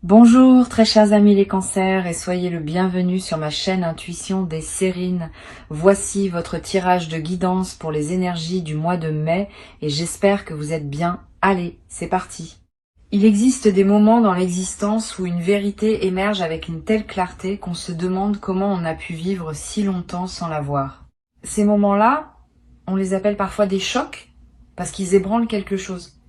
Bonjour très chers amis les cancers et soyez le bienvenu sur ma chaîne Intuition des Sérines. Voici votre tirage de guidance pour les énergies du mois de mai et j'espère que vous êtes bien. Allez, c'est parti. Il existe des moments dans l'existence où une vérité émerge avec une telle clarté qu'on se demande comment on a pu vivre si longtemps sans la voir. Ces moments-là, on les appelle parfois des chocs parce qu'ils ébranlent quelque chose.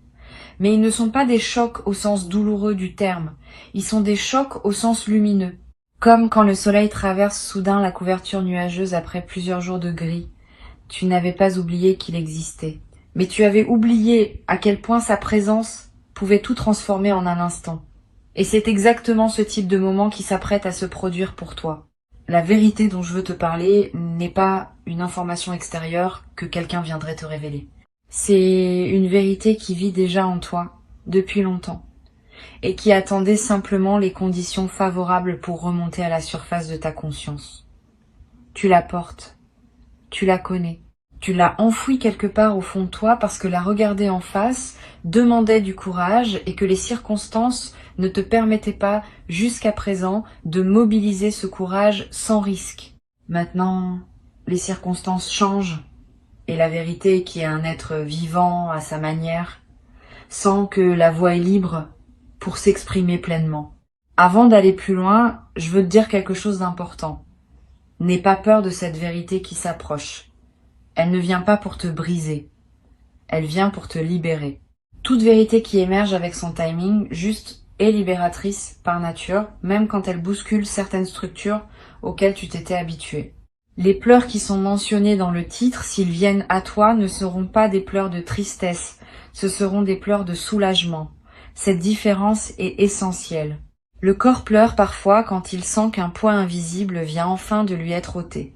Mais ils ne sont pas des chocs au sens douloureux du terme, ils sont des chocs au sens lumineux. Comme quand le soleil traverse soudain la couverture nuageuse après plusieurs jours de gris. Tu n'avais pas oublié qu'il existait, mais tu avais oublié à quel point sa présence pouvait tout transformer en un instant. Et c'est exactement ce type de moment qui s'apprête à se produire pour toi. La vérité dont je veux te parler n'est pas une information extérieure que quelqu'un viendrait te révéler. C'est une vérité qui vit déjà en toi, depuis longtemps, et qui attendait simplement les conditions favorables pour remonter à la surface de ta conscience. Tu la portes, tu la connais, tu l'as enfouie quelque part au fond de toi parce que la regarder en face demandait du courage et que les circonstances ne te permettaient pas, jusqu'à présent, de mobiliser ce courage sans risque. Maintenant, les circonstances changent. Et la vérité, qui est un être vivant à sa manière, sent que la voix est libre pour s'exprimer pleinement. Avant d'aller plus loin, je veux te dire quelque chose d'important. N'aie pas peur de cette vérité qui s'approche. Elle ne vient pas pour te briser. Elle vient pour te libérer. Toute vérité qui émerge avec son timing, juste est libératrice par nature, même quand elle bouscule certaines structures auxquelles tu t'étais habitué. Les pleurs qui sont mentionnés dans le titre, s'ils viennent à toi, ne seront pas des pleurs de tristesse, ce seront des pleurs de soulagement. Cette différence est essentielle. Le corps pleure parfois quand il sent qu'un poids invisible vient enfin de lui être ôté.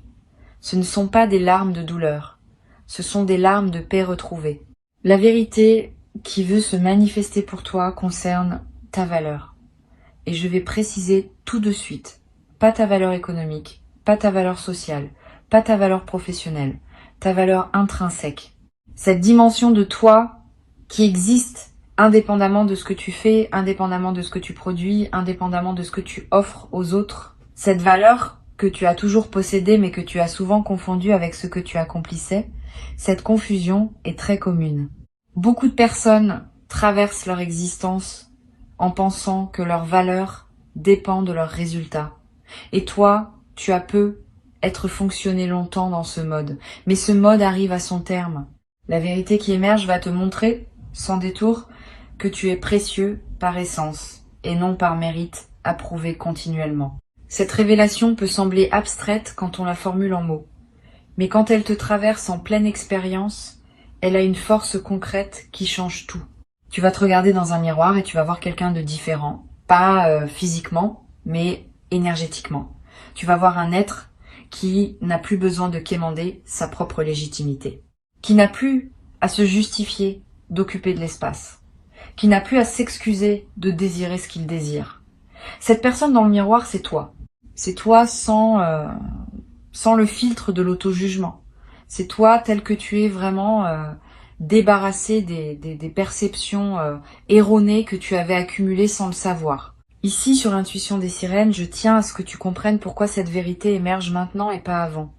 Ce ne sont pas des larmes de douleur, ce sont des larmes de paix retrouvée. La vérité qui veut se manifester pour toi concerne ta valeur. Et je vais préciser tout de suite, pas ta valeur économique, pas ta valeur sociale, pas ta valeur professionnelle, ta valeur intrinsèque. Cette dimension de toi qui existe indépendamment de ce que tu fais, indépendamment de ce que tu produis, indépendamment de ce que tu offres aux autres. Cette valeur que tu as toujours possédée mais que tu as souvent confondue avec ce que tu accomplissais, cette confusion est très commune. Beaucoup de personnes traversent leur existence en pensant que leur valeur dépend de leurs résultats. Et toi, tu as peu être fonctionné longtemps dans ce mode. Mais ce mode arrive à son terme. La vérité qui émerge va te montrer, sans détour, que tu es précieux par essence et non par mérite approuvé continuellement. Cette révélation peut sembler abstraite quand on la formule en mots. Mais quand elle te traverse en pleine expérience, elle a une force concrète qui change tout. Tu vas te regarder dans un miroir et tu vas voir quelqu'un de différent. Pas physiquement, mais énergétiquement. Tu vas voir un être qui n'a plus besoin de quémander sa propre légitimité. Qui n'a plus à se justifier d'occuper de l'espace. Qui n'a plus à s'excuser de désirer ce qu'il désire. Cette personne dans le miroir, c'est toi. C'est toi sans le filtre de l'auto-jugement. C'est toi tel que tu es vraiment débarrassé des perceptions erronées que tu avais accumulées sans le savoir. Ici, sur l'intuition des sirènes, je tiens à ce que tu comprennes pourquoi cette vérité émerge maintenant et pas avant.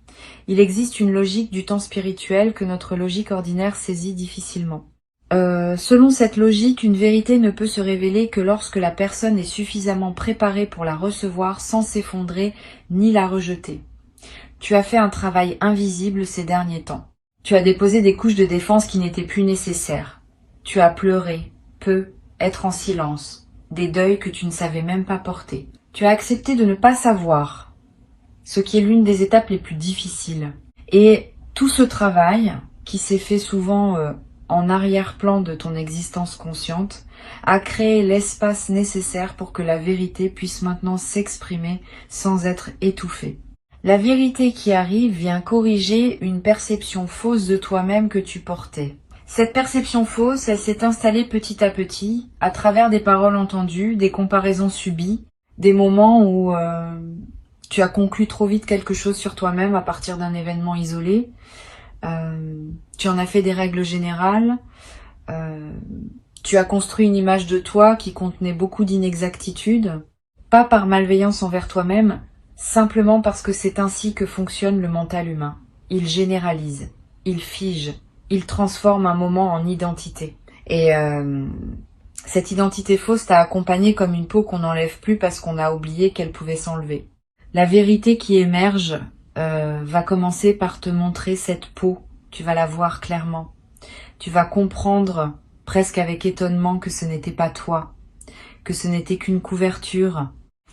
Il existe une logique du temps spirituel que notre logique ordinaire saisit difficilement. Selon cette logique, une vérité ne peut se révéler que lorsque la personne est suffisamment préparée pour la recevoir sans s'effondrer ni la rejeter. Tu as fait un travail invisible ces derniers temps. Tu as déposé des couches de défense qui n'étaient plus nécessaires. Tu as pleuré, peu, être en silence, des deuils que tu ne savais même pas porter. Tu as accepté de ne pas savoir, ce qui est l'une des étapes les plus difficiles. Et tout ce travail, qui s'est fait souvent en arrière-plan de ton existence consciente, a créé l'espace nécessaire pour que la vérité puisse maintenant s'exprimer sans être étouffée. La vérité qui arrive vient corriger une perception fausse de toi-même que tu portais. Cette perception fausse, elle s'est installée petit à petit, à travers des paroles entendues, des comparaisons subies, des moments où tu as conclu trop vite quelque chose sur toi-même à partir d'un événement isolé. Tu en as fait des règles générales. Tu as construit une image de toi qui contenait beaucoup d'inexactitudes, pas par malveillance envers toi-même, simplement parce que c'est ainsi que fonctionne le mental humain. Il généralise, il fige, il transforme un moment en identité. Et cette identité fausse t'a accompagné comme une peau qu'on n'enlève plus parce qu'on a oublié qu'elle pouvait s'enlever. La vérité qui émerge va commencer par te montrer cette peau. Tu vas la voir clairement. Tu vas comprendre presque avec étonnement que ce n'était pas toi, que ce n'était qu'une couverture.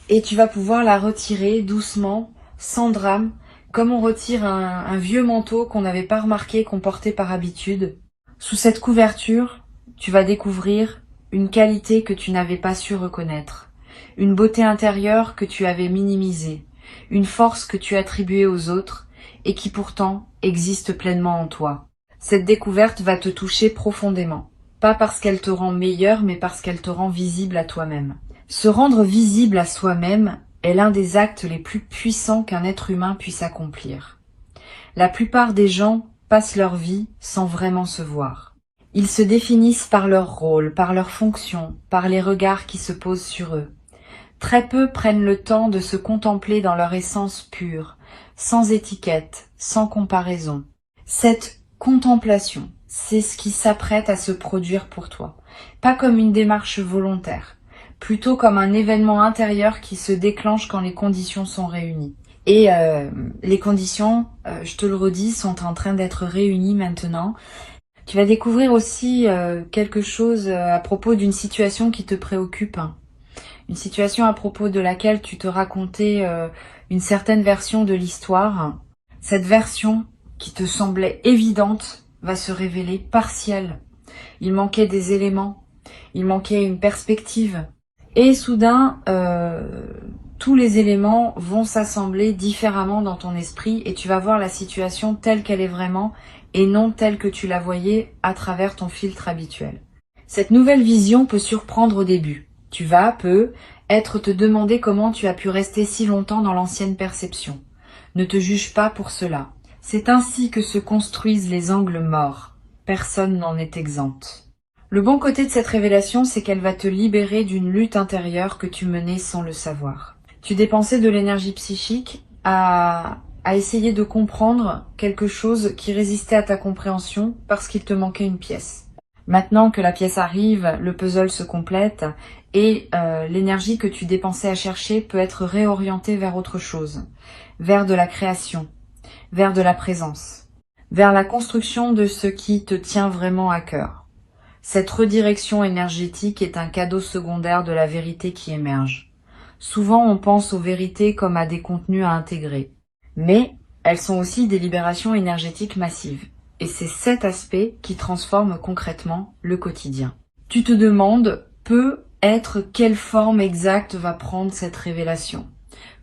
Et tu vas pouvoir la retirer doucement, sans drame, comme on retire un vieux manteau qu'on n'avait pas remarqué qu'on portait par habitude. Sous cette couverture, tu vas découvrir une qualité que tu n'avais pas su reconnaître, une beauté intérieure que tu avais minimisée, une force que tu attribuais aux autres et qui pourtant existe pleinement en toi. Cette découverte va te toucher profondément, pas parce qu'elle te rend meilleur, mais parce qu'elle te rend visible à toi-même. Se rendre visible à soi-même est l'un des actes les plus puissants qu'un être humain puisse accomplir. La plupart des gens passent leur vie sans vraiment se voir. Ils se définissent par leur rôle, par leur fonction, par les regards qui se posent sur eux. Très peu prennent le temps de se contempler dans leur essence pure, sans étiquette, sans comparaison. Cette contemplation, c'est ce qui s'apprête à se produire pour toi. Pas comme une démarche volontaire, plutôt comme un événement intérieur qui se déclenche quand les conditions sont réunies. Et les conditions, je te le redis, sont en train d'être réunies maintenant. Tu vas découvrir aussi quelque chose à propos d'une situation qui te préoccupe. Une situation à propos de laquelle tu te racontais une certaine version de l'histoire. Cette version qui te semblait évidente va se révéler partielle. Il manquait des éléments, il manquait une perspective. Et soudain, tous les éléments vont s'assembler différemment dans ton esprit et tu vas voir la situation telle qu'elle est vraiment et non telle que tu la voyais à travers ton filtre habituel. Cette nouvelle vision peut surprendre au début. Tu vas, te demander comment tu as pu rester si longtemps dans l'ancienne perception. Ne te juge pas pour cela. C'est ainsi que se construisent les angles morts. Personne n'en est exempt. Le bon côté de cette révélation, c'est qu'elle va te libérer d'une lutte intérieure que tu menais sans le savoir. Tu dépensais de l'énergie psychique à essayer de comprendre quelque chose qui résistait à ta compréhension parce qu'il te manquait une pièce. Maintenant que la pièce arrive, le puzzle se complète et l'énergie que tu dépensais à chercher peut être réorientée vers autre chose, vers de la création, vers de la présence, vers la construction de ce qui te tient vraiment à cœur. Cette redirection énergétique est un cadeau secondaire de la vérité qui émerge. Souvent, on pense aux vérités comme à des contenus à intégrer, mais elles sont aussi des libérations énergétiques massives. Et c'est cet aspect qui transforme concrètement le quotidien. Tu te demandes, quelle forme exacte va prendre cette révélation?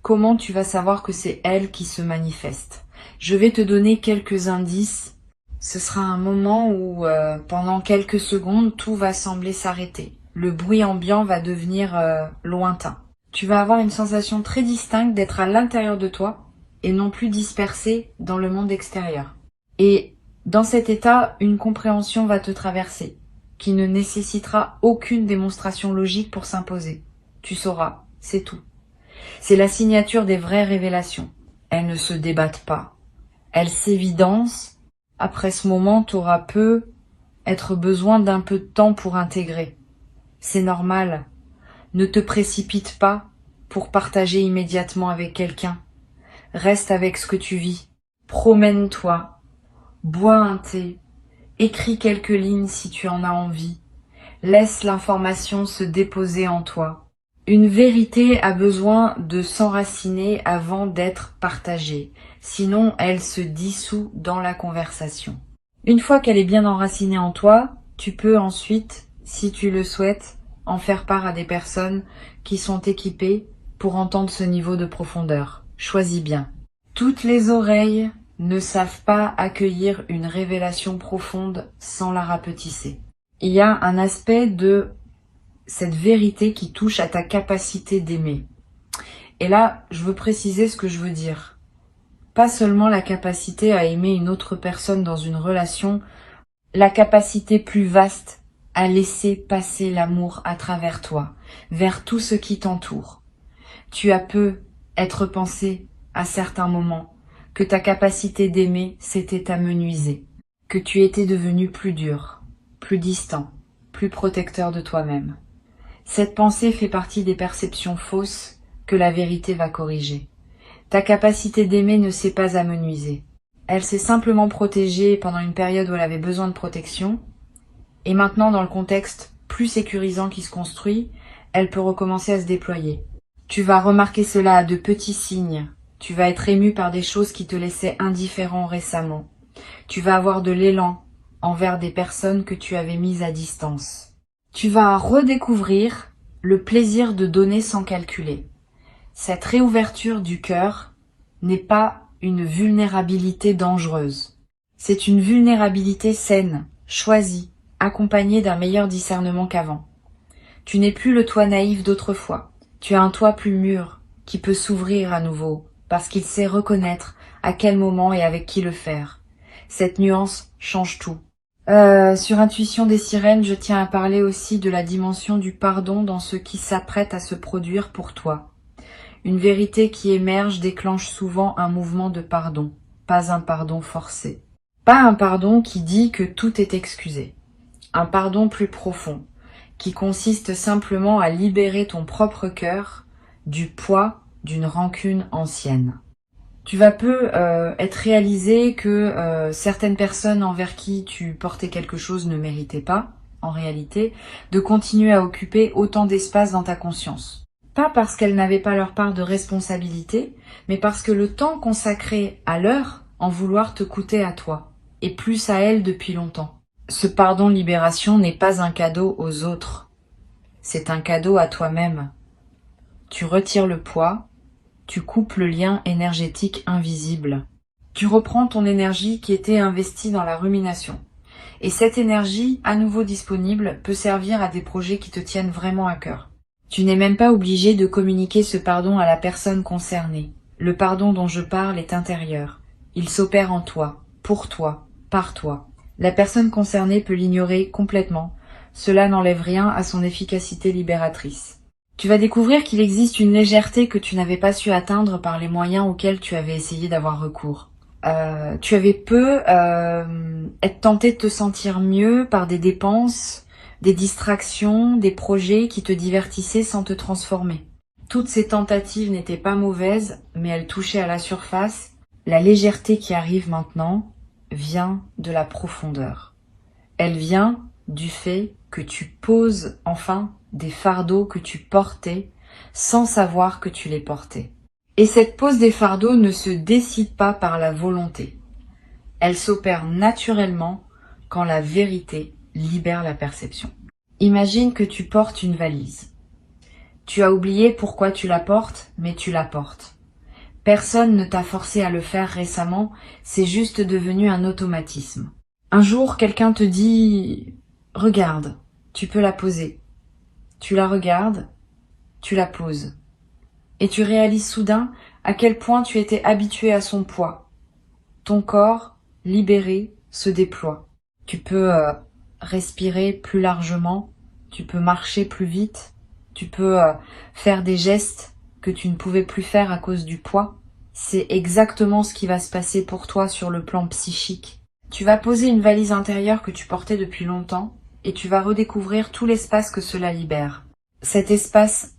Comment tu vas savoir que c'est elle qui se manifeste? Je vais te donner quelques indices. Ce sera un moment où, pendant quelques secondes, tout va sembler s'arrêter. Le bruit ambiant va devenir lointain. Tu vas avoir une sensation très distincte d'être à l'intérieur de toi et non plus dispersé dans le monde extérieur. Et dans cet état, une compréhension va te traverser, qui ne nécessitera aucune démonstration logique pour s'imposer. Tu sauras, c'est tout. C'est la signature des vraies révélations. Elles ne se débattent pas. Elles s'évidencent. Après ce moment, tu auras être besoin d'un peu de temps pour intégrer. C'est normal. Ne te précipite pas pour partager immédiatement avec quelqu'un. Reste avec ce que tu vis. Promène-toi. Bois un thé. Écris quelques lignes si tu en as envie. Laisse l'information se déposer en toi. Une vérité a besoin de s'enraciner avant d'être partagée. Sinon, elle se dissout dans la conversation. Une fois qu'elle est bien enracinée en toi, tu peux ensuite, si tu le souhaites, en faire part à des personnes qui sont équipées pour entendre ce niveau de profondeur. Choisis bien. Toutes les oreilles ne savent pas accueillir une révélation profonde sans la rapetisser. Il y a un aspect de cette vérité qui touche à ta capacité d'aimer. Et là, je veux préciser ce que je veux dire. Pas seulement la capacité à aimer une autre personne dans une relation, la capacité plus vaste à laisser passer l'amour à travers toi, vers tout ce qui t'entoure. Tu as peu être pensé à certains moments que ta capacité d'aimer s'était amenuisée, que tu étais devenu plus dur, plus distant, plus protecteur de toi-même. Cette pensée fait partie des perceptions fausses que la vérité va corriger. Ta capacité d'aimer ne s'est pas amenuisée. Elle s'est simplement protégée pendant une période où elle avait besoin de protection, et maintenant, dans le contexte plus sécurisant qui se construit, elle peut recommencer à se déployer. Tu vas remarquer cela à de petits signes. Tu vas être ému par des choses qui te laissaient indifférent récemment. Tu vas avoir de l'élan envers des personnes que tu avais mises à distance. Tu vas redécouvrir le plaisir de donner sans calculer. Cette réouverture du cœur n'est pas une vulnérabilité dangereuse. C'est une vulnérabilité saine, choisie, accompagnée d'un meilleur discernement qu'avant. Tu n'es plus le toi naïf d'autrefois. Tu as un toi plus mûr, qui peut s'ouvrir à nouveau, parce qu'il sait reconnaître à quel moment et avec qui le faire. Cette nuance change tout. Sur Intuition des sirènes, je tiens à parler aussi de la dimension du pardon dans ce qui s'apprête à se produire pour toi. Une vérité qui émerge déclenche souvent un mouvement de pardon, pas un pardon forcé. Pas un pardon qui dit que tout est excusé. Un pardon plus profond, qui consiste simplement à libérer ton propre cœur du poids d'une rancune ancienne. Tu vas peu être réalisé que certaines personnes envers qui tu portais quelque chose ne méritaient pas, en réalité, de continuer à occuper autant d'espace dans ta conscience. Pas parce qu'elles n'avaient pas leur part de responsabilité, mais parce que le temps consacré à leur en vouloir te coûtait à toi, et plus à elles depuis longtemps. Ce pardon-libération n'est pas un cadeau aux autres, c'est un cadeau à toi-même. Tu retires le poids, tu coupes le lien énergétique invisible. Tu reprends ton énergie qui était investie dans la rumination. Et cette énergie, à nouveau disponible, peut servir à des projets qui te tiennent vraiment à cœur. Tu n'es même pas obligé de communiquer ce pardon à la personne concernée. Le pardon dont je parle est intérieur. Il s'opère en toi, pour toi, par toi. La personne concernée peut l'ignorer complètement. Cela n'enlève rien à son efficacité libératrice. Tu vas découvrir qu'il existe une légèreté que tu n'avais pas su atteindre par les moyens auxquels tu avais essayé d'avoir recours. Tu avais peu être tenté de te sentir mieux par des dépenses, des distractions, des projets qui te divertissaient sans te transformer. Toutes ces tentatives n'étaient pas mauvaises, mais elles touchaient à la surface. La légèreté qui arrive maintenant vient de la profondeur. Elle vient du fait que tu poses enfin des fardeaux que tu portais sans savoir que tu les portais. Et cette pose des fardeaux ne se décide pas par la volonté. Elle s'opère naturellement quand la vérité libère la perception. Imagine que tu portes une valise. Tu as oublié pourquoi tu la portes, mais tu la portes. Personne ne t'a forcé à le faire récemment, c'est juste devenu un automatisme. Un jour, quelqu'un te dit « Regarde, tu peux la poser ». Tu la regardes, tu la poses. Et tu réalises soudain à quel point tu étais habitué à son poids. Ton corps, libéré, se déploie. Tu peux respirer plus largement, tu peux marcher plus vite, tu peux faire des gestes que tu ne pouvais plus faire à cause du poids. C'est exactement ce qui va se passer pour toi sur le plan psychique. Tu vas poser une valise intérieure que tu portais depuis longtemps et tu vas redécouvrir tout l'espace que cela libère. Cet espace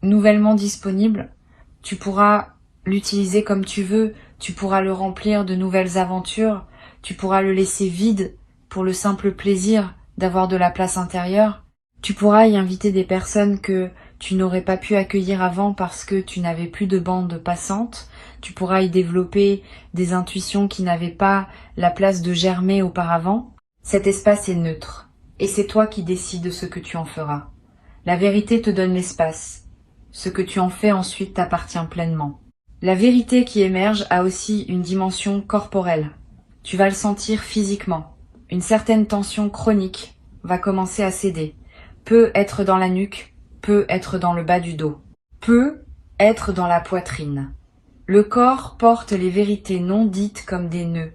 nouvellement disponible, tu pourras l'utiliser comme tu veux, tu pourras le remplir de nouvelles aventures, tu pourras le laisser vide pour le simple plaisir d'avoir de la place intérieure. Tu pourras y inviter des personnes que tu n'aurais pas pu accueillir avant parce que tu n'avais plus de bande passante. Tu pourras y développer des intuitions qui n'avaient pas la place de germer auparavant. Cet espace est neutre et c'est toi qui décides de ce que tu en feras. La vérité te donne l'espace. Ce que tu en fais ensuite t'appartient pleinement. La vérité qui émerge a aussi une dimension corporelle. Tu vas le sentir physiquement. Une certaine tension chronique va commencer à céder. Peut être dans la nuque, peut être dans le bas du dos, peut être dans la poitrine. Le corps porte les vérités non dites comme des nœuds.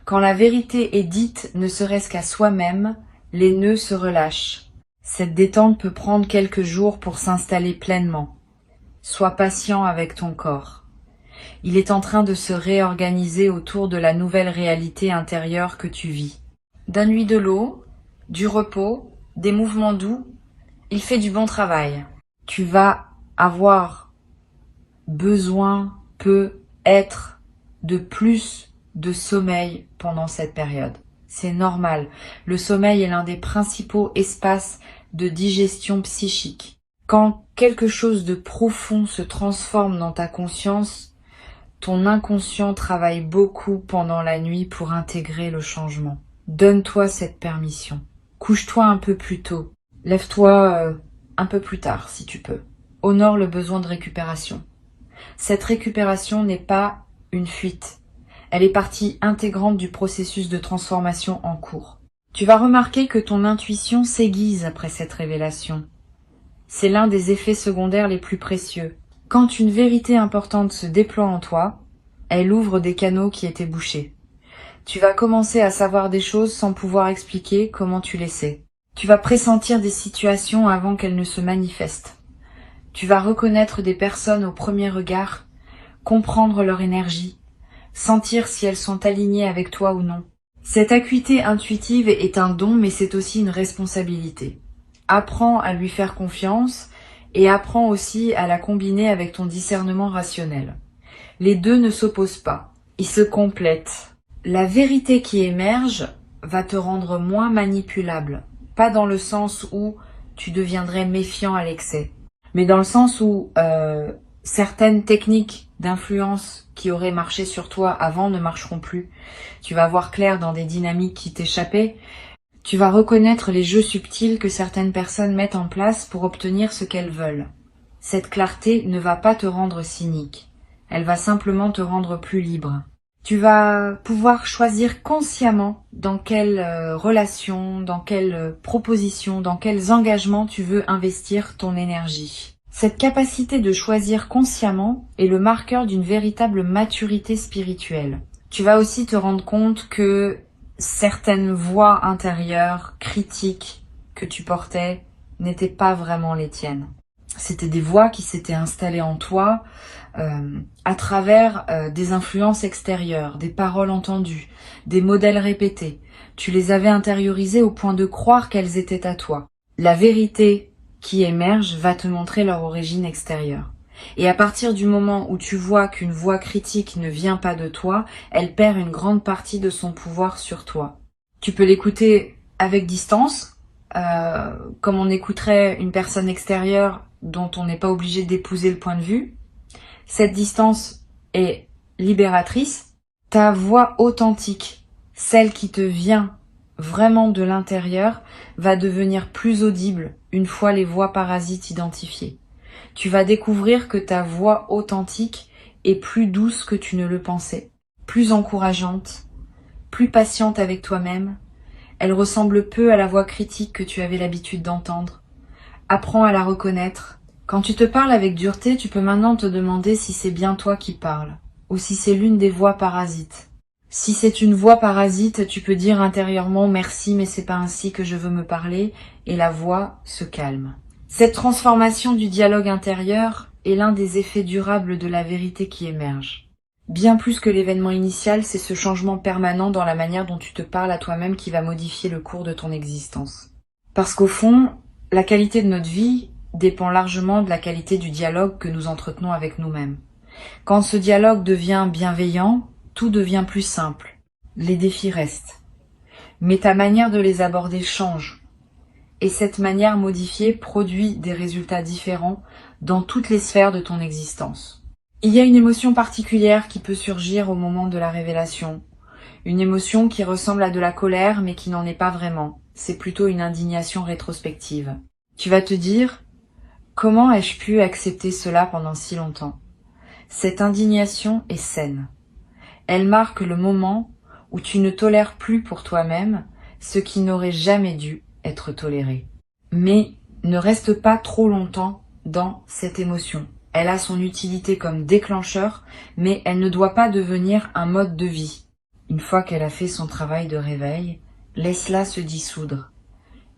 Quand la vérité est dite ne serait-ce qu'à soi-même, Les nœuds se relâchent. Cette détente peut prendre quelques jours pour s'installer pleinement. Sois patient avec ton corps. Il est en train de se réorganiser autour de la nouvelle réalité intérieure que tu vis. Donne-lui de l'eau, du repos, des mouvements doux. Il fait du bon travail. Tu vas avoir besoin, peut-être, de plus de sommeil pendant cette période. C'est normal. Le sommeil est l'un des principaux espaces de digestion psychique. Quand quelque chose de profond se transforme dans ta conscience, ton inconscient travaille beaucoup pendant la nuit pour intégrer le changement. Donne-toi cette permission. Couche-toi un peu plus tôt. Lève-toi un peu plus tard si tu peux. Honore le besoin de récupération. Cette récupération n'est pas une fuite. Elle est partie intégrante du processus de transformation en cours. Tu vas remarquer que ton intuition s'aiguise après cette révélation. C'est l'un des effets secondaires les plus précieux. Quand une vérité importante se déploie en toi, elle ouvre des canaux qui étaient bouchés. Tu vas commencer à savoir des choses sans pouvoir expliquer comment tu les sais. Tu vas pressentir des situations avant qu'elles ne se manifestent. Tu vas reconnaître des personnes au premier regard, comprendre leur énergie, sentir si elles sont alignées avec toi ou non. Cette acuité intuitive est un don, mais c'est aussi une responsabilité. Apprends à lui faire confiance et apprends aussi à la combiner avec ton discernement rationnel. Les deux ne s'opposent pas, ils se complètent. La vérité qui émerge va te rendre moins manipulable, pas dans le sens où tu deviendrais méfiant à l'excès, mais dans le sens où certaines techniques d'influence qui auraient marché sur toi avant ne marcheront plus. Tu vas voir clair dans des dynamiques qui t'échappaient. Tu vas reconnaître les jeux subtils que certaines personnes mettent en place pour obtenir ce qu'elles veulent. Cette clarté ne va pas te rendre cynique. Elle va simplement te rendre plus libre. Tu vas pouvoir choisir consciemment dans quelle relation, dans quelle proposition, dans quels engagements tu veux investir ton énergie. Cette capacité de choisir consciemment est le marqueur d'une véritable maturité spirituelle. Tu vas aussi te rendre compte que certaines voix intérieures, critiques que tu portais n'étaient pas vraiment les tiennes. C'était des voix qui s'étaient installées en toi à travers des influences extérieures, des paroles entendues, des modèles répétés. Tu les avais intériorisées au point de croire qu'elles étaient à toi. La vérité qui émerge va te montrer leur origine extérieure. Et à partir du moment où tu vois qu'une voix critique ne vient pas de toi, elle perd une grande partie de son pouvoir sur toi. Tu peux l'écouter avec distance, comme on écouterait une personne extérieure dont on n'est pas obligé d'épouser le point de vue. Cette distance est libératrice. Ta voix authentique, celle qui te vient vraiment de l'intérieur, va devenir plus audible une fois les voix parasites identifiées. Tu vas découvrir que ta voix authentique est plus douce que tu ne le pensais, plus encourageante, plus patiente avec toi-même. Elle ressemble peu à la voix critique que tu avais l'habitude d'entendre. Apprends à la reconnaître. Quand tu te parles avec dureté, tu peux maintenant te demander si c'est bien toi qui parles, ou si c'est l'une des voix parasites. Si c'est une voix parasite, tu peux dire intérieurement « merci, mais c'est pas ainsi que je veux me parler » et la voix se calme. Cette transformation du dialogue intérieur est l'un des effets durables de la vérité qui émerge. Bien plus que l'événement initial, c'est ce changement permanent dans la manière dont tu te parles à toi-même qui va modifier le cours de ton existence. Parce qu'au fond, la qualité de notre vie dépend largement de la qualité du dialogue que nous entretenons avec nous-mêmes. Quand ce dialogue devient bienveillant, tout devient plus simple. Les défis restent. Mais ta manière de les aborder change. Et cette manière modifiée produit des résultats différents dans toutes les sphères de ton existence. Il y a une émotion particulière qui peut surgir au moment de la révélation. Une émotion qui ressemble à de la colère mais qui n'en est pas vraiment. C'est plutôt une indignation rétrospective. Tu vas te dire « Comment ai-je pu accepter cela pendant si longtemps ?» Cette indignation est saine. Elle marque le moment où tu ne tolères plus pour toi-même ce qui n'aurait jamais dû être toléré. Mais ne reste pas trop longtemps dans cette émotion. Elle a son utilité comme déclencheur, mais elle ne doit pas devenir un mode de vie. Une fois qu'elle a fait son travail de réveil, laisse-la se dissoudre.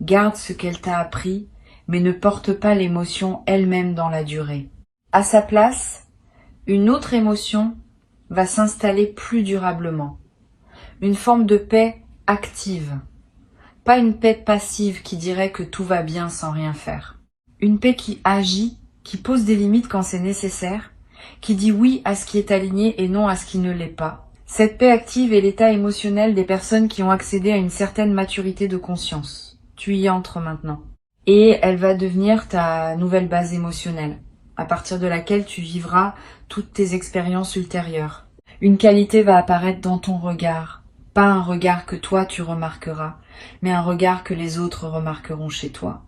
Garde ce qu'elle t'a appris, mais ne porte pas l'émotion elle-même dans la durée. À sa place, une autre émotion va s'installer plus durablement. Une forme de paix active. Pas une paix passive qui dirait que tout va bien sans rien faire. Une paix qui agit, qui pose des limites quand c'est nécessaire, qui dit oui à ce qui est aligné et non à ce qui ne l'est pas. Cette paix active est l'état émotionnel des personnes qui ont accédé à une certaine maturité de conscience. Tu y entres maintenant. Et elle va devenir ta nouvelle base émotionnelle, à partir de laquelle tu vivras toutes tes expériences ultérieures. Une qualité va apparaître dans ton regard, pas un regard que toi tu remarqueras, mais un regard que les autres remarqueront chez toi.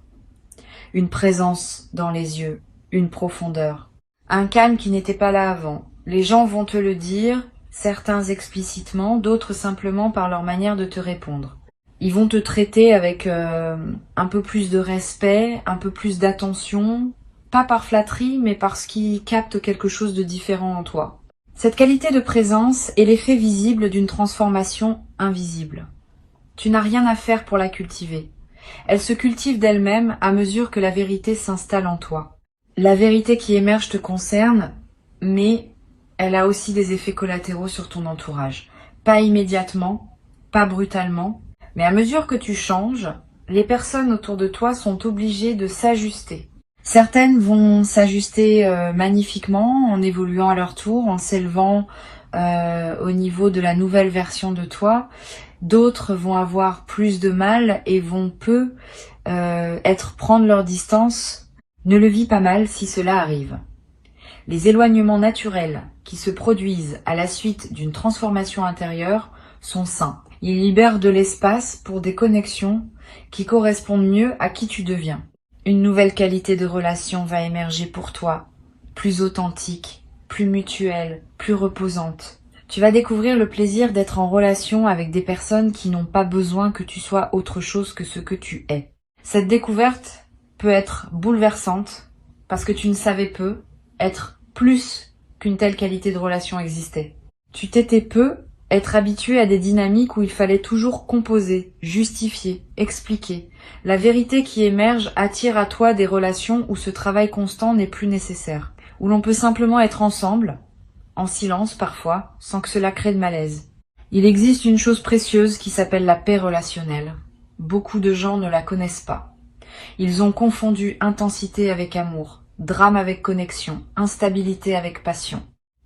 Une présence dans les yeux, une profondeur. Un calme qui n'était pas là avant. Les gens vont te le dire, certains explicitement, d'autres simplement par leur manière de te répondre. Ils vont te traiter avec un peu plus de respect, un peu plus d'attention, pas par flatterie, mais parce qu'ils captent quelque chose de différent en toi. Cette qualité de présence est l'effet visible d'une transformation invisible. Tu n'as rien à faire pour la cultiver. Elle se cultive d'elle-même à mesure que la vérité s'installe en toi. La vérité qui émerge te concerne, mais elle a aussi des effets collatéraux sur ton entourage. Pas immédiatement, pas brutalement, mais à mesure que tu changes, les personnes autour de toi sont obligées de s'ajuster. Certaines vont s'ajuster magnifiquement en évoluant à leur tour, en s'élevant au niveau de la nouvelle version de toi. D'autres vont avoir plus de mal et vont prendre leur distance. Ne le vis pas mal si cela arrive. Les éloignements naturels qui se produisent à la suite d'une transformation intérieure sont sains. Ils libèrent de l'espace pour des connexions qui correspondent mieux à qui tu deviens. Une nouvelle qualité de relation va émerger pour toi, plus authentique, plus mutuelle, plus reposante. Tu vas découvrir le plaisir d'être en relation avec des personnes qui n'ont pas besoin que tu sois autre chose que ce que tu es. Cette découverte peut être bouleversante parce que tu ne savais peu être plus qu'une telle qualité de relation existait. Tu t'étais peu être habitué à des dynamiques où il fallait toujours composer, justifier, expliquer. La vérité qui émerge attire à toi des relations où ce travail constant n'est plus nécessaire, où l'on peut simplement être ensemble, en silence parfois, sans que cela crée de malaise. Il existe une chose précieuse qui s'appelle la paix relationnelle. Beaucoup de gens ne la connaissent pas. Ils ont confondu intensité avec amour, drame avec connexion, instabilité avec passion.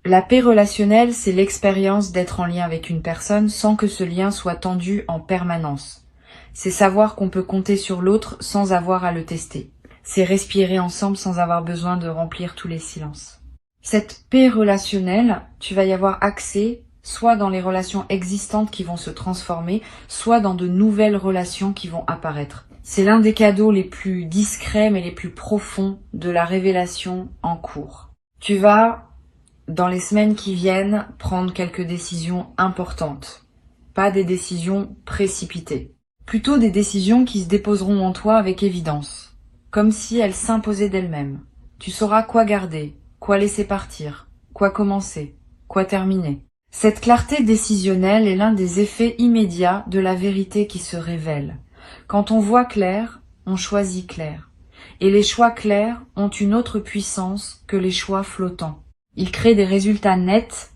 La paix relationnelle, c'est l'expérience d'être en lien avec une personne sans que ce lien soit tendu en permanence. C'est savoir qu'on peut compter sur l'autre sans avoir à le tester. C'est respirer ensemble sans avoir besoin de remplir tous les silences. Cette paix relationnelle, tu vas y avoir accès soit dans les relations existantes qui vont se transformer, soit dans de nouvelles relations qui vont apparaître. C'est l'un des cadeaux les plus discrets mais les plus profonds de la révélation en cours. Tu vas, dans les semaines qui viennent, prendre quelques décisions importantes. Pas des décisions précipitées. Plutôt des décisions qui se déposeront en toi avec évidence. Comme si elles s'imposaient d'elles-mêmes. Tu sauras quoi garder, quoi laisser partir, quoi commencer, quoi terminer. Cette clarté décisionnelle est l'un des effets immédiats de la vérité qui se révèle. Quand on voit clair, on choisit clair. Et les choix clairs ont une autre puissance que les choix flottants. Ils créent des résultats nets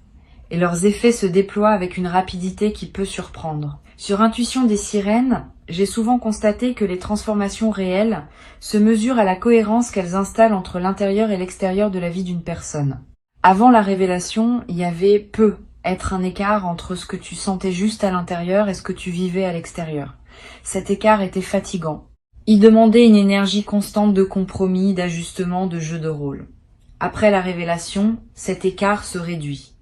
et leurs effets se déploient avec une rapidité qui peut surprendre. Sur Intuition des sirènes, j'ai souvent constaté que les transformations réelles se mesurent à la cohérence qu'elles installent entre l'intérieur et l'extérieur de la vie d'une personne. Avant la révélation, il y avait être un écart entre ce que tu sentais juste à l'intérieur et ce que tu vivais à l'extérieur. Cet écart était fatigant. Il demandait une énergie constante de compromis, d'ajustement, de jeu de rôle. Après la révélation, cet écart se réduit.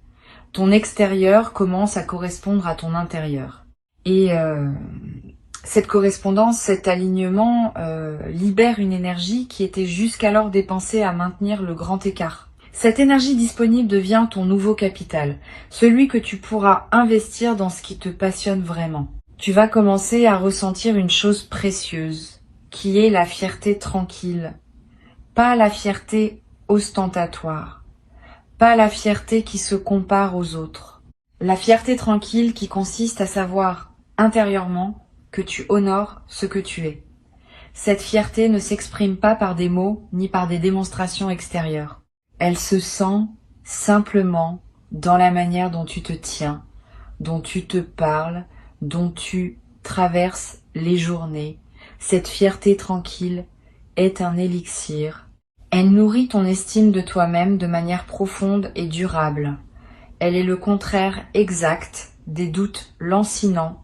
Ton extérieur commence à correspondre à ton intérieur. Et cette correspondance, cet alignement libère une énergie qui était jusqu'alors dépensée à maintenir le grand écart. Cette énergie disponible devient ton nouveau capital, celui que tu pourras investir dans ce qui te passionne vraiment. Tu vas commencer à ressentir une chose précieuse, qui est la fierté tranquille, pas la fierté ostentatoire, pas la fierté qui se compare aux autres. La fierté tranquille qui consiste à savoir intérieurement que tu honores ce que tu es. Cette fierté ne s'exprime pas par des mots ni par des démonstrations extérieures. Elle se sent simplement dans la manière dont tu te tiens, dont tu te parles, dont tu traverses les journées. Cette fierté tranquille est un élixir. Elle nourrit ton estime de toi-même de manière profonde et durable. Elle est le contraire exact des doutes lancinants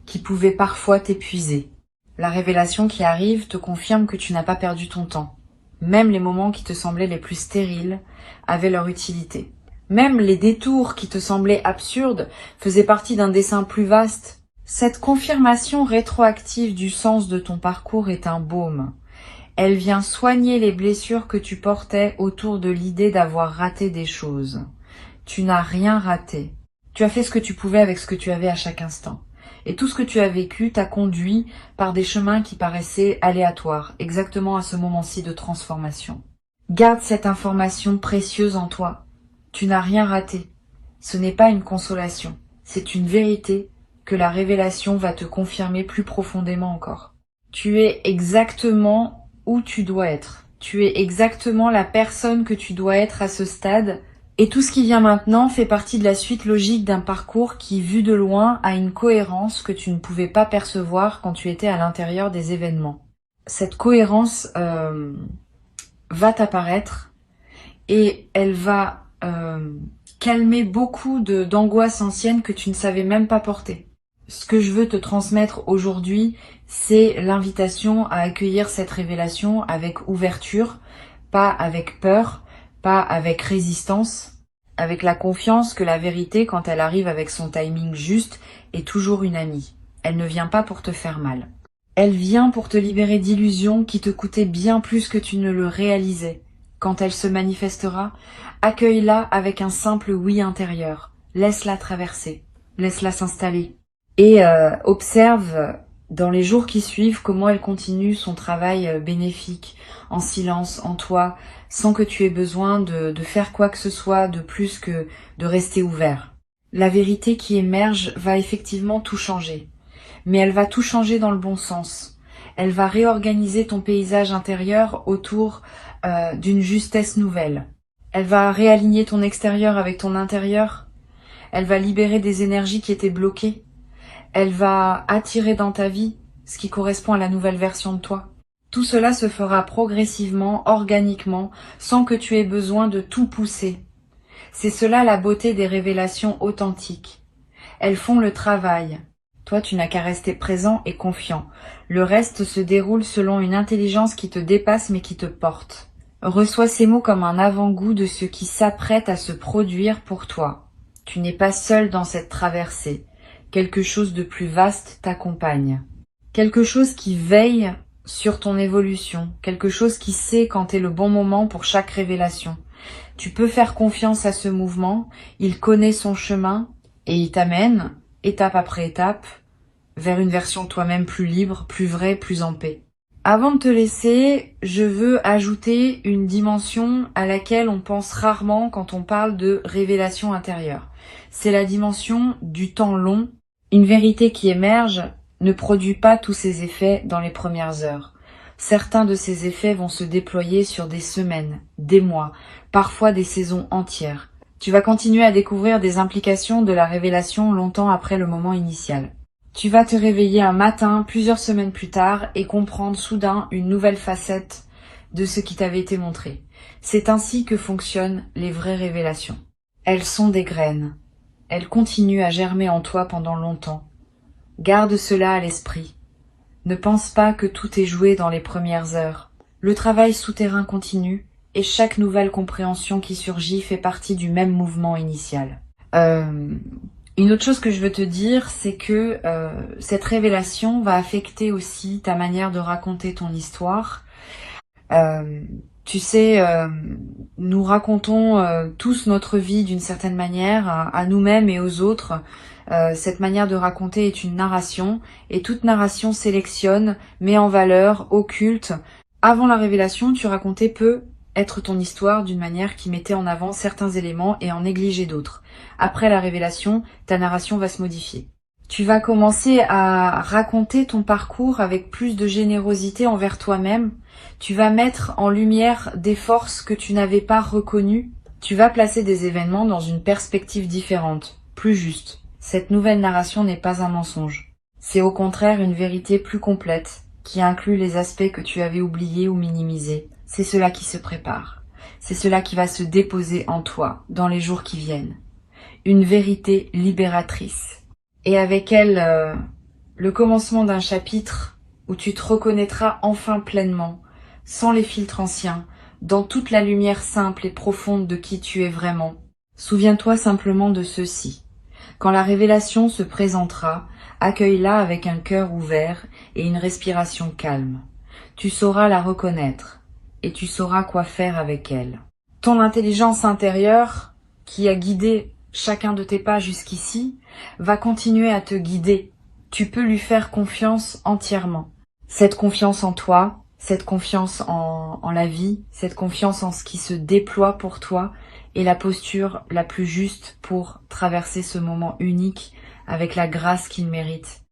qui pouvaient parfois t'épuiser. La révélation qui arrive te confirme que tu n'as pas perdu ton temps. Même les moments qui te semblaient les plus stériles avaient leur utilité. Même les détours qui te semblaient absurdes faisaient partie d'un dessein plus vaste. Cette confirmation rétroactive du sens de ton parcours est un baume. Elle vient soigner les blessures que tu portais autour de l'idée d'avoir raté des choses. Tu n'as rien raté. Tu as fait ce que tu pouvais avec ce que tu avais à chaque instant. Et tout ce que tu as vécu t'a conduit par des chemins qui paraissaient aléatoires, exactement à ce moment-ci de transformation. Garde cette information précieuse en toi. Tu n'as rien raté. Ce n'est pas une consolation, c'est une vérité que la révélation va te confirmer plus profondément encore. Tu es exactement où tu dois être. Tu es exactement la personne que tu dois être à ce stade. Et tout ce qui vient maintenant fait partie de la suite logique d'un parcours qui, vu de loin, a une cohérence que tu ne pouvais pas percevoir quand tu étais à l'intérieur des événements. Cette cohérence va t'apparaître et elle va calmer beaucoup d'angoisses anciennes que tu ne savais même pas porter. Ce que je veux te transmettre aujourd'hui, c'est l'invitation à accueillir cette révélation avec ouverture, pas avec peur, pas avec résistance, avec la confiance que la vérité, quand elle arrive avec son timing juste, est toujours une amie. Elle ne vient pas pour te faire mal. Elle vient pour te libérer d'illusions qui te coûtaient bien plus que tu ne le réalisais. Quand elle se manifestera, accueille-la avec un simple oui intérieur. Laisse-la traverser. Laisse-la s'installer. Et observe dans les jours qui suivent comment elle continue son travail bénéfique, en silence, en toi, sans que tu aies besoin de faire quoi que ce soit de plus que de rester ouvert. La vérité qui émerge va effectivement tout changer, mais elle va tout changer dans le bon sens. Elle va réorganiser ton paysage intérieur autour d'une justesse nouvelle. Elle va réaligner ton extérieur avec ton intérieur. Elle va libérer des énergies qui étaient bloquées. Elle va attirer dans ta vie ce qui correspond à la nouvelle version de toi. Tout cela se fera progressivement, organiquement, sans que tu aies besoin de tout pousser. C'est cela la beauté des révélations authentiques. Elles font le travail. Toi, tu n'as qu'à rester présent et confiant. Le reste se déroule selon une intelligence qui te dépasse mais qui te porte. Reçois ces mots comme un avant-goût de ce qui s'apprête à se produire pour toi. Tu n'es pas seul dans cette traversée. Quelque chose de plus vaste t'accompagne. Quelque chose qui veille sur ton évolution. Quelque chose qui sait quand est le bon moment pour chaque révélation. Tu peux faire confiance à ce mouvement. Il connaît son chemin et il t'amène, étape après étape, vers une version de toi-même plus libre, plus vraie, plus en paix. Avant de te laisser, je veux ajouter une dimension à laquelle on pense rarement quand on parle de révélation intérieure. C'est la dimension du temps long. Une vérité qui émerge ne produit pas tous ses effets dans les premières heures. Certains de ces effets vont se déployer sur des semaines, des mois, parfois des saisons entières. Tu vas continuer à découvrir des implications de la révélation longtemps après le moment initial. Tu vas te réveiller un matin, plusieurs semaines plus tard, et comprendre soudain une nouvelle facette de ce qui t'avait été montré. C'est ainsi que fonctionnent les vraies révélations. Elles sont des graines. Elles continuent à germer en toi pendant longtemps. Garde cela à l'esprit. Ne pense pas que tout est joué dans les premières heures. Le travail souterrain continue, et chaque nouvelle compréhension qui surgit fait partie du même mouvement initial. Une autre chose que je veux te dire, c'est que cette révélation va affecter aussi ta manière de raconter ton histoire. Tu sais, nous racontons tous notre vie d'une certaine manière, à nous-mêmes et aux autres. Cette manière de raconter est une narration, et toute narration sélectionne, met en valeur, occulte. Avant la révélation, tu racontais peu être ton histoire d'une manière qui mettait en avant certains éléments et en négligeait d'autres. Après la révélation, ta narration va se modifier. Tu vas commencer à raconter ton parcours avec plus de générosité envers toi-même. Tu vas mettre en lumière des forces que tu n'avais pas reconnues. Tu vas placer des événements dans une perspective différente, plus juste. Cette nouvelle narration n'est pas un mensonge. C'est au contraire une vérité plus complète, qui inclut les aspects que tu avais oubliés ou minimisés. C'est cela qui se prépare. C'est cela qui va se déposer en toi dans les jours qui viennent. Une vérité libératrice. Et avec elle, le commencement d'un chapitre où tu te reconnaîtras enfin pleinement, sans les filtres anciens, dans toute la lumière simple et profonde de qui tu es vraiment. Souviens-toi simplement de ceci. Quand la révélation se présentera, accueille-la avec un cœur ouvert et une respiration calme. Tu sauras la reconnaître et tu sauras quoi faire avec elle. Ton intelligence intérieure, qui a guidé chacun de tes pas jusqu'ici, va continuer à te guider. Tu peux lui faire confiance entièrement. Cette confiance en toi, cette confiance en la vie, cette confiance en ce qui se déploie pour toi est la posture la plus juste pour traverser ce moment unique avec la grâce qu'il mérite.